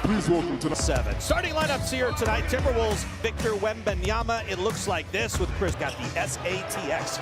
Please welcome to 7. Starting lineups here tonight, Timberwolves, Victor Wembanyama. It looks like this with Chris. Got the SATX.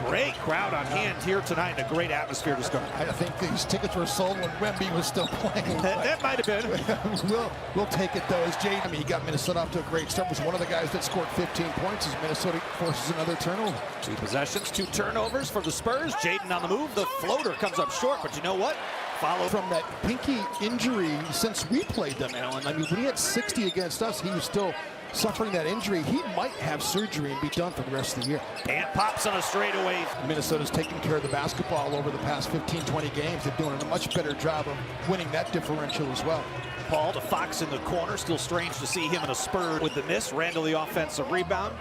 Great crowd on hand here tonight and a great atmosphere to start. I think these tickets were sold when Wemby was still playing. That might have been. we'll take it though. As Jay, he got Minnesota off to a great start. Was one of the guys that scored 15 points as Minnesota forces another turnover. 2 possessions, 2 turnovers for the Spurs. Jaden on the move. The floater comes up short, but you know what? Follow from that pinky injury since we played them, Alan. I mean, when he had 60 against us, he was still suffering that injury. He might have surgery and be done for the rest of the year. And pops on a straightaway. Minnesota's taking care of the basketball over the past 15, 20 games. They're doing a much better job of winning that differential as well. Paul to Fox in the corner. Still strange to see him in a Spur with the miss. Randall the offensive rebound.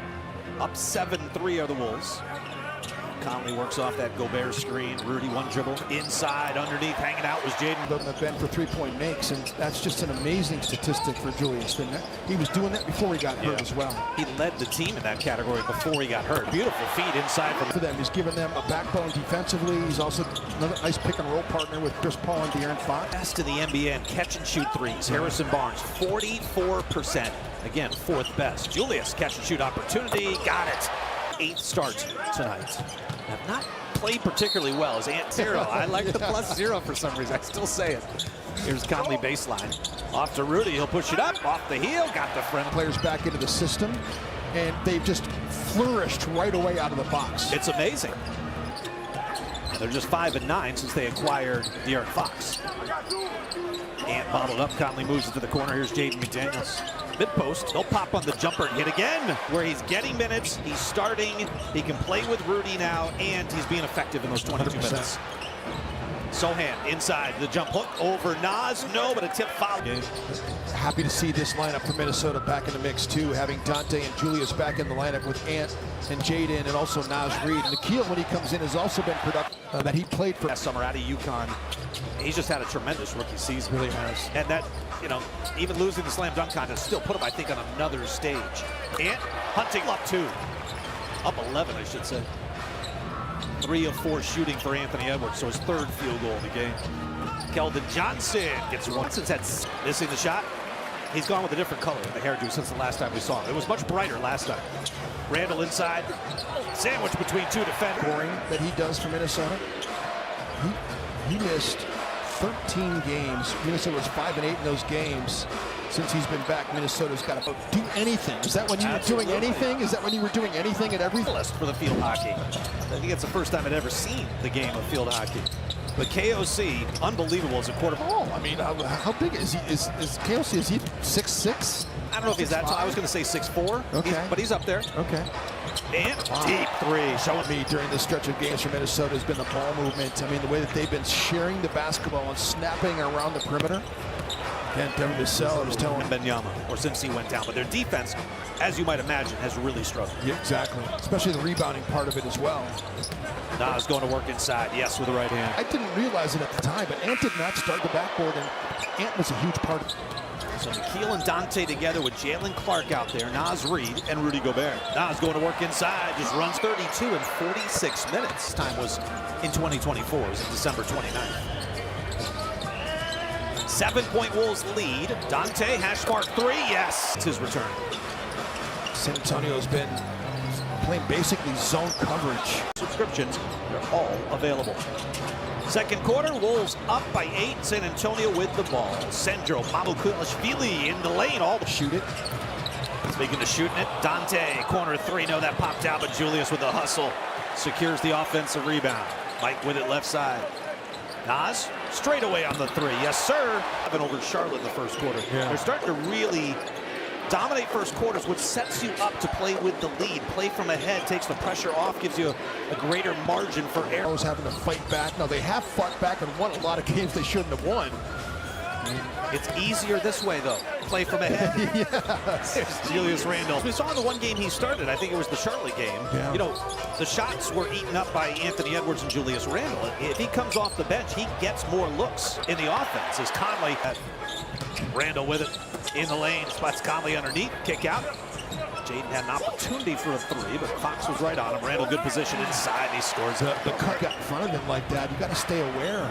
Up 7-3 are the Wolves. Conley works off that Gobert screen. Rudy one dribble inside, underneath, hanging out was Jaden. Doesn't have been for 3-point makes, and that's just an amazing statistic for Julius. And he was doing that before he got hurt as well. He led the team in that category before he got hurt. Beautiful feed inside for them. He's given them a backbone defensively. He's also another nice pick and roll partner with Chris Paul and De'Aaron Fox. Best in the NBA in catch and shoot threes. Harrison Barnes, 44%. Again, 4th best. Julius, catch and shoot opportunity. Got it. 8th start tonight. Have not played particularly well as Antero. I like the +0 for some reason. I still say it. Here's Conley baseline. Off to Rudy. He'll push it up. Off the heel. Got the friend. Players back into the system, and they've just flourished right away out of the box. It's amazing. They're just 5-9 since they acquired De'Aaron Fox. Ant bottled up. Conley moves it to the corner. Here's Jaden McDaniels. Mid-post, they'll pop on the jumper and hit again, where he's getting minutes, he's starting, he can play with Rudy now, and he's being effective in those 22 100%. minutes. Sohan inside, the jump hook over Nas, no, but a tip foul. Happy to see this lineup for Minnesota back in the mix too, having Dante and Julius back in the lineup with Ant and Jaden and also Nas Reed. And Nikhil, when he comes in, has also been productive. That he played for last summer out of UConn. He's just had a tremendous rookie season. Really has. And that, you know, even losing the slam dunk contest still put him, I think, on another stage. Ant hunting up 2. Up 11, I should say. 3 of 4 shooting for Anthony Edwards, so his 3rd field goal of the game. Keldon Johnson gets one. Since that's missing the shot, he's gone with a different color in the hairdo since the last time we saw him. It was much brighter last time. Randall inside, sandwich between 2 defenders. Scoring that he does for Minnesota. He missed 13 games. Minnesota was 5-8 in those games. Since he's been back, Minnesota's got to do anything. Is that when you were doing anything? Is that when you were doing anything at every list for the field hockey? I think it's the first time I'd ever seen the game of field hockey. But KOC, unbelievable as a quarterback. Oh, I mean, how big is he? Is KOC? Is he 6'6"? I don't know if he's that tall. I was going to say 6'4". Okay, but he's up there. Okay. And deep 3. Showing me during this stretch of games for Minnesota has been the ball movement. I mean, the way that they've been sharing the basketball and snapping around the perimeter. And Devin Vassell was telling Wembanyama, or since he went down. But their defense, as you might imagine, has really struggled. Yeah, exactly. Especially the rebounding part of it as well. Nas going to work inside. Yes, with the right hand. I didn't realize it at the time, but Ant did not start the backboard, and Ant was a huge part of it. So Nikhil and Dante together with Jalen Clark out there, Nas Reed and Rudy Gobert. Nas going to work inside, just runs 32 in 46 minutes. Time was in 2024, it was December 29th. 7-point Wolves lead. Dante, hash mark 3, yes. It's his return. San Antonio's been playing basically zone coverage. Subscriptions, they're all available. Second quarter, Wolves up by 8. San Antonio with the ball. Sandro Mamukulashvili in the lane. All shoot it. Speaking of shooting it, Dante, corner 3. No, that popped out, but Julius with the hustle secures the offensive rebound. Mike with it left side. Nas, straight away on the 3. Yes, sir. Over Charlotte in the first quarter. Yeah. They're starting to really dominate first quarters, which sets you up to play with the lead. Play from ahead, takes the pressure off, gives you a greater margin for error. Always having to fight back. Now, they have fought back and won a lot of games they shouldn't have won. It's easier this way, though. Play from ahead. Yes. There's Julius Randle. We saw in the one game he started, I think it was the Charlotte game. Yeah. You know, the shots were eaten up by Anthony Edwards and Julius Randle. If he comes off the bench, he gets more looks in the offense. As Conley, Randle with it in the lane, spots Conley underneath, kick out. Jaden had an opportunity for a 3, but Fox was right on him. Randle, good position inside, and he scores. The cut got in front of him like that. You got to stay aware.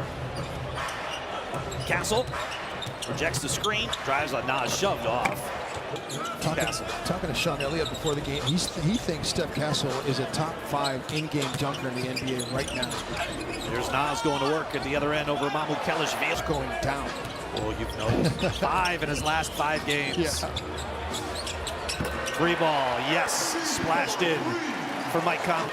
Castle Rejects the screen, drives on Nas, shoved off. Talking to Sean Elliott before the game, he thinks Steph Castle is a top 5 in-game dunker in the NBA right now. There's Nas going to work at the other end over Mahmoud Kelishvili. It's going down. Oh, you've noticed. 5 in his last 5 games. Yeah. 3 ball, yes, splashed in for Mike Conley.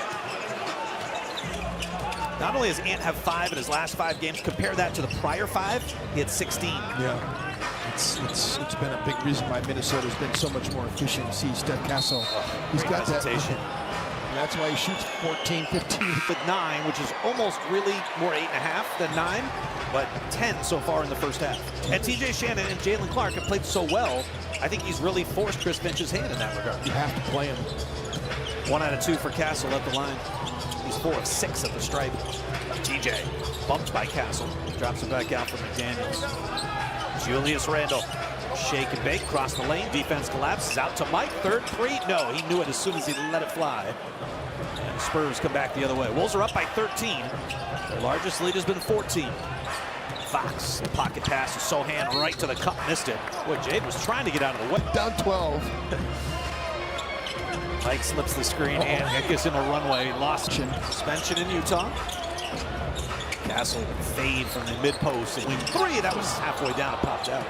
Not only does Ant have 5 in his last 5 games, compare that to the prior 5, he had 16. Yeah. It's been a big reason why Minnesota's been so much more efficient. See Steph Castle, he's got that. That's why he shoots 14, 15. With 9, which is almost really more 8.5 than 9, but 10 so far in the first half. And TJ Shannon and Jalen Clark have played so well, I think he's really forced Chris Finch's hand in that regard. You have to play him. 1 out of 2 for Castle at the line. He's 4 of 6 at the stripe. TJ bumped by Castle, drops it back out for McDaniels. Julius Randle, shake and bake, cross the lane, defense collapses, out to Mike, 3rd free. No, he knew it as soon as he let it fly. And the Spurs come back the other way. Wolves are up by 13. Their largest lead has been 14. Fox, the pocket pass to Sohan right to the cup, missed it. Boy, Jade was trying to get out of the way. Down 12. Mike slips the screen and that gives him a runway. Lost suspension in Utah. Castle fade from the mid-post. Wing 3, that was halfway down, it popped out.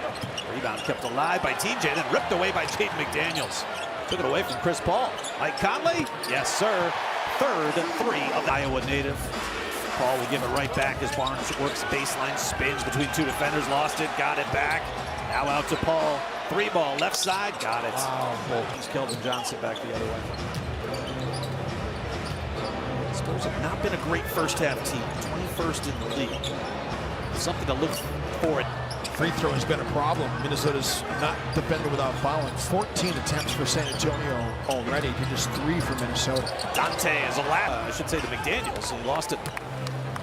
Rebound kept alive by TJ, then ripped away by Jaden McDaniels. Took it away from Chris Paul. Mike Conley, yes sir. 3rd 3 of the Iowa native. Paul will give it right back as Barnes works baseline, spins between 2 defenders, lost it, got it back. Now out to Paul. 3 ball, left side, got it. Wow. He's Keldon Johnson back the other way. Spurs have not been a great first half team. 21st in the league. Something to look for. Free throw has been a problem. Minnesota's not defending without fouling. 14 attempts for San Antonio already to just 3 for Minnesota. Dante is I should say to McDaniels. He lost it.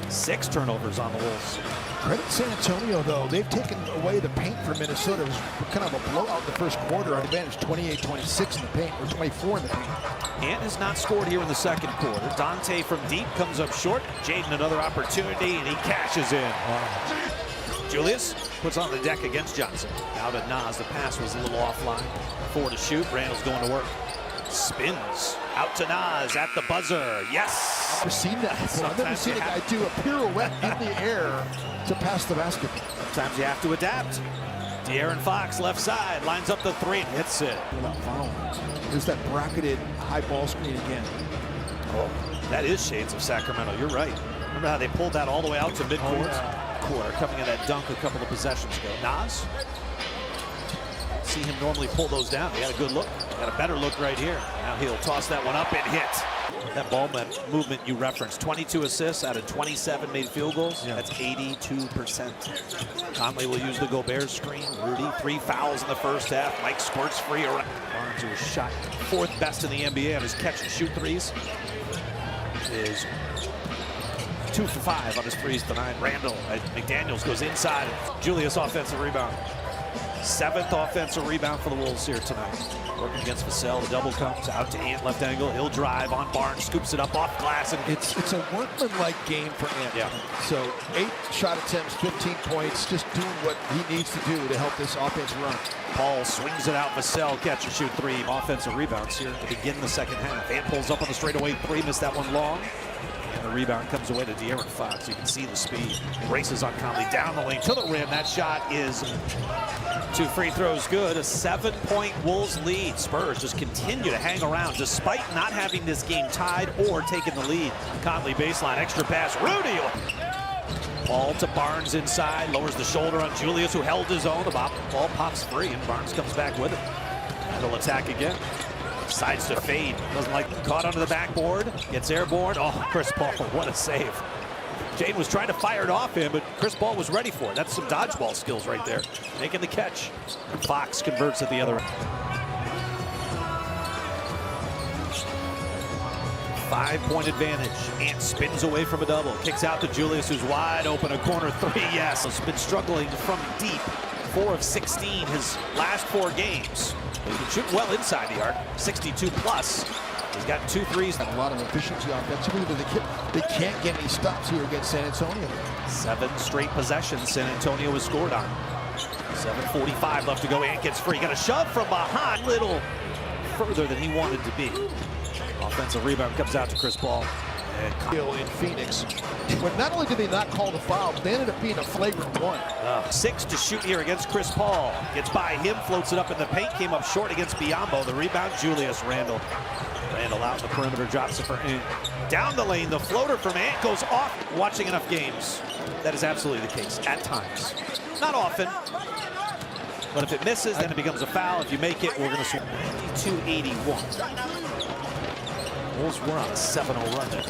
6 turnovers on the Wolves. Credit San Antonio, though. They've taken away the paint for Minnesota. It was kind of a blowout in the first quarter. Our advantage 28-26 in the paint, or 24 in the paint. Ant has not scored here in the second quarter. Dante from deep comes up short. Jaden another opportunity, and he cashes in. Wow. Julius puts on the deck against Johnson. Out at Nas, the pass was a little offline. 4 to shoot, Randall's going to work. Spins, out to Nas at the buzzer, yes! I've never seen that before. I've never seen a guy do a pirouette in the air to pass the basket. Sometimes you have to adapt. De'Aaron Fox, left side, lines up the 3 and hits it. Without fouling. There's that bracketed high ball screen again. Oh, that is shades of Sacramento, you're right. Remember how they pulled that all the way out to midcourt? Quarter, coming in that dunk a couple of possessions ago. Nas, see him normally pull those down. He had a good look, got a better look right here. Now he'll toss that one up and hit. That ball movement you referenced, 22 assists out of 27 made field goals. Yeah. That's 82%. Conley will use the Gobert screen. Rudy, 3 fouls in the first half. Mike squirts free around. Barnes, who was shot 4th best in the NBA on his catch and shoot threes, is 2 for 5 on his 3s tonight. Randall, McDaniels goes inside. Julius offensive rebound. 7th offensive rebound for the Wolves here tonight. Working against Vassell, the double comes out to Ant, left angle. He'll drive on Barnes, scoops it up off glass. And it's a workman-like game for Ant. Yeah. So 8 shot attempts, 15 points, just doing what he needs to do to help this offense run. Paul swings it out. Vassell catch and shoot 3 offensive rebounds here to begin the second half. Ant pulls up on the straightaway 3, missed that one long. And the rebound comes away to De'Aaron Fox. You can see the speed. Races on Conley down the lane to the rim. That shot is 2 free throws good. A 7-point Wolves lead. Spurs just continue to hang around despite not having this game tied or taking the lead. Conley baseline, extra pass. Rudy. Ball to Barnes inside. Lowers the shoulder on Julius, who held his own. The ball pops free, and Barnes comes back with it. And he'll attack again. Decides to fade. Doesn't like caught under the backboard. Gets airborne. Oh, Chris Paul, what a save. Jaden was trying to fire it off him, but Chris Paul was ready for it. That's some dodgeball skills right there. Making the catch. Fox converts at the other end. 5-point advantage. Ant spins away from a double. Kicks out to Julius, who's wide open. A corner 3, yes. He's been struggling from deep. 4 of 16 his last 4 games. He can shoot well inside the arc, 62 plus. He's got 2 threes. And a lot of efficiency offensively, but they can't get any stops here against San Antonio. 7 straight possessions San Antonio has scored on. 7:45 left to go. Ant gets free. Got a shove from behind. Little further than he wanted to be. Offensive rebound comes out to Chris Paul. In Phoenix, when not only did they not call the foul, but they ended up being a flagrant one. 6 to shoot here against Chris Paul. Gets by him, floats it up in the paint, came up short against Biyombo. The rebound, Julius Randle. Randle out in the perimeter, drops it for Ant. Down the lane, the floater from Ant goes off. Watching enough games, that is absolutely the case at times. Not often, but if it misses, then it becomes a foul. If you make it, we're going to swing 92-81. Wolves were on a 7-0 run there.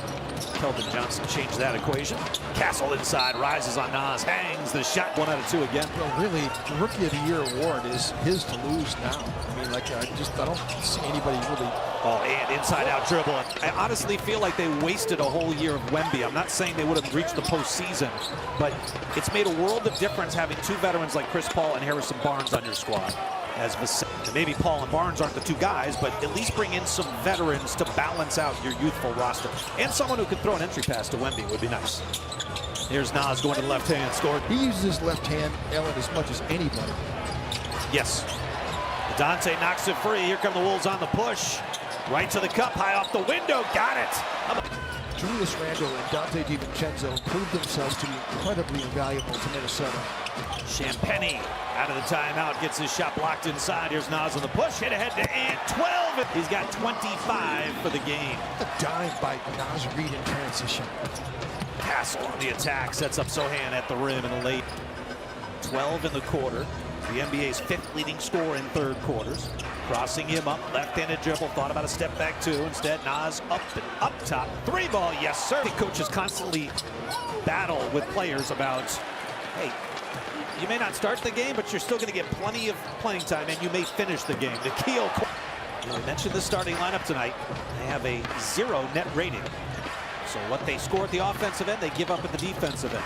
Keldon Johnson changed that equation. Castle inside, rises on Nas, hangs the shot. 1 out of 2 again. Well, really, the Rookie of the Year award is his to lose now. I mean, like, I don't see anybody really. Oh, and inside out dribble. I honestly feel like they wasted a whole year of Wemby. I'm not saying they would have reached the postseason, but it's made a world of difference having 2 veterans like Chris Paul and Harrison Barnes on your squad. As maybe Paul and Barnes aren't the 2 guys, but at least bring in some veterans to balance out your youthful roster. And someone who could throw an entry pass to Wemby would be nice. Here's Nas going to the left hand, scored. He uses his left hand, Ellen, as much as anybody. Yes. Dante knocks it free. Here come the Wolves on the push. Right to the cup, high off the window. Got it. Julius Randle and Dante DiVincenzo proved themselves to be incredibly invaluable to Minnesota. Champagny out of the timeout, gets his shot blocked inside. Here's Nas on the push, hit ahead to Ant, 12. He's got 25 for the game. A dime by Nas Reed in transition. Castle on the attack, sets up Sohan at the rim in the late. 12 in the quarter. The NBA's 5th leading scorer in 3rd quarters. Crossing him up, left-handed dribble, thought about a step back 2. Instead, Nas up and up top. 3 ball, yes sir. The coaches constantly battle with players about, hey, you may not start the game, but you're still going to get plenty of playing time, and you may finish the game. Nikhil, we mentioned the starting lineup tonight. They have a 0 net rating. So what they score at the offensive end, they give up at the defensive end.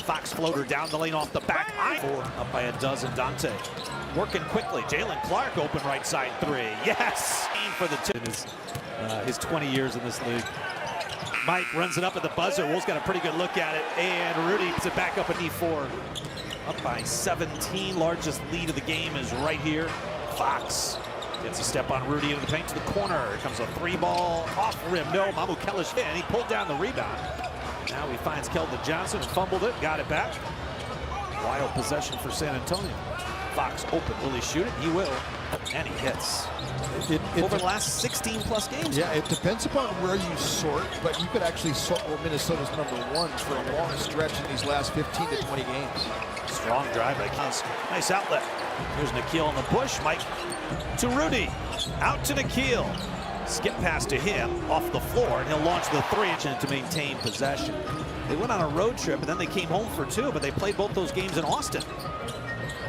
Fox floater down the lane off the back. 4 up by a dozen. Dante working quickly. Jalen Clark open right side 3. Yes! For the his 20 years in this league. Mike runs it up at the buzzer. Wolves got a pretty good look at it. And Rudy puts it back up at E4. Up by 17. Largest lead of the game is right here. Fox gets a step on Rudy into the paint to the corner. Here comes a 3 ball off rim. No, Mamu Kellish, and he pulled down the rebound. Now he finds Keldon Johnson and fumbled it, got it back. Wild possession for San Antonio. Fox open, will he shoot it? He will, and he hits. Over the last 16 plus games. Yeah, it depends upon where you sort, but you could actually sort where Minnesota's #1 for a long stretch in these last 15 to 20 games. Strong drive by Kels. Nice outlet. Here's Nikhil on the push. Mike to Rudy. Out to Nikhil. Skip pass to him off the floor, and he'll launch the 3 to maintain possession. They went on a road trip, and then they came home for 2, but they played both those games in Austin.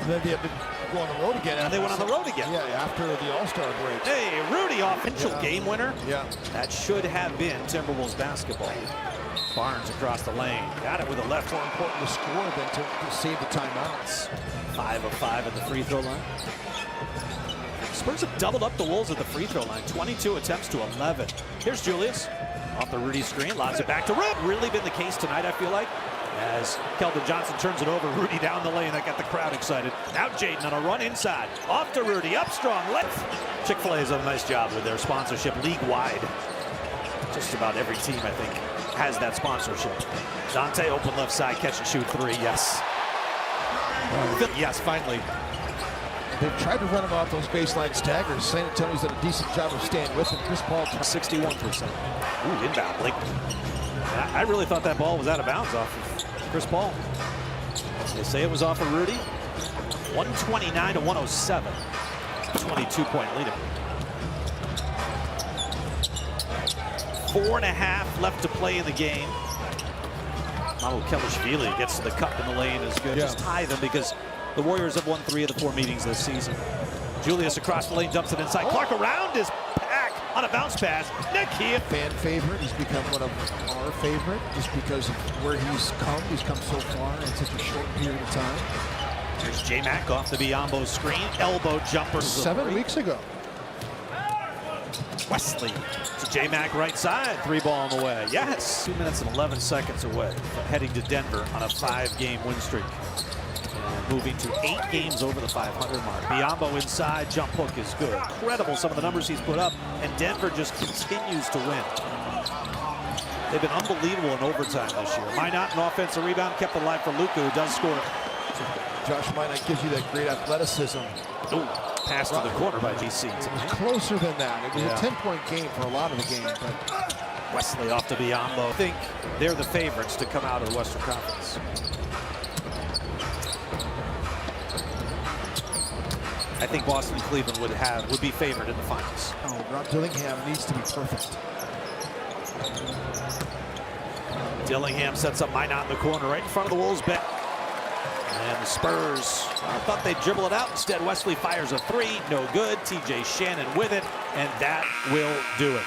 And then they had to go on the road again. And they went on the road again. Yeah, after the All-Star break. Hey, Rudy, offensive game winner. Yeah. That should have been Timberwolves basketball. Barnes across the lane. Got it with a left. More important to score than to save the timeouts. 5 of 5 at the free throw line. Spurs have doubled up the Wolves at the free throw line. 22 attempts to 11. Here's Julius. Off the Rudy screen, lobs it back to Rudy. Really been the case tonight, I feel like. As Keldon Johnson turns it over, Rudy down the lane. That got the crowd excited. Now Jaden on a run inside. Off to Rudy, up strong, left. Chick-fil-A has done a nice job with their sponsorship league-wide. Just about every team, I think, has that sponsorship. Dante open left side, catch and shoot 3, yes. Yes, finally. They've tried to run him off those baseline staggers. San Antonio's done a decent job of staying with him. Chris Paul, 61%. Ooh, inbound, Blake. I really thought that ball was out of bounds off of Chris Paul. They say it was off of Rudy. 129 to 107. 22-point lead. 4.5 left to play in the game. Mamu Kellish gets to the cup in the lane is good. Yeah. Just tie them because the Warriors have won 3 of the 4 meetings this season. Julius across the lane, dumps it inside. Clark around his pack on a bounce pass. Nikhil. Fan favorite. He's become one of our favorite just because of where he's come. He's come so far in such a short period of time. There's J-Mac off the Biyombo screen. Elbow jumper. 7 weeks ago. Wesley to J-Mac right side. 3 ball on the way. Yes. 2 minutes and 11 seconds away from heading to Denver on a 5-game win streak. And moving to 8 games over the 500 mark. Biyombo inside, jump hook is good. Incredible, some of the numbers he's put up, and Denver just continues to win. They've been unbelievable in overtime this year. Minot, an offensive rebound, kept it alive for Luka, who does score. Josh Minot gives you that great athleticism. Ooh, pass to the corner by GC. It was closer than that. It was a 10-point game for a lot of the game, but Wesley off to Biyombo. I think they're the favorites to come out of the Western Conference. I think Boston and Cleveland would be favored in the finals. oh, Rob Dillingham needs to be perfect. Dillingham sets up Minot in the corner right in front of the Wolves bench. And the Spurs, I thought they'd dribble it out. Instead, Wesley fires a 3, no good. TJ Shannon with it, and that will do it.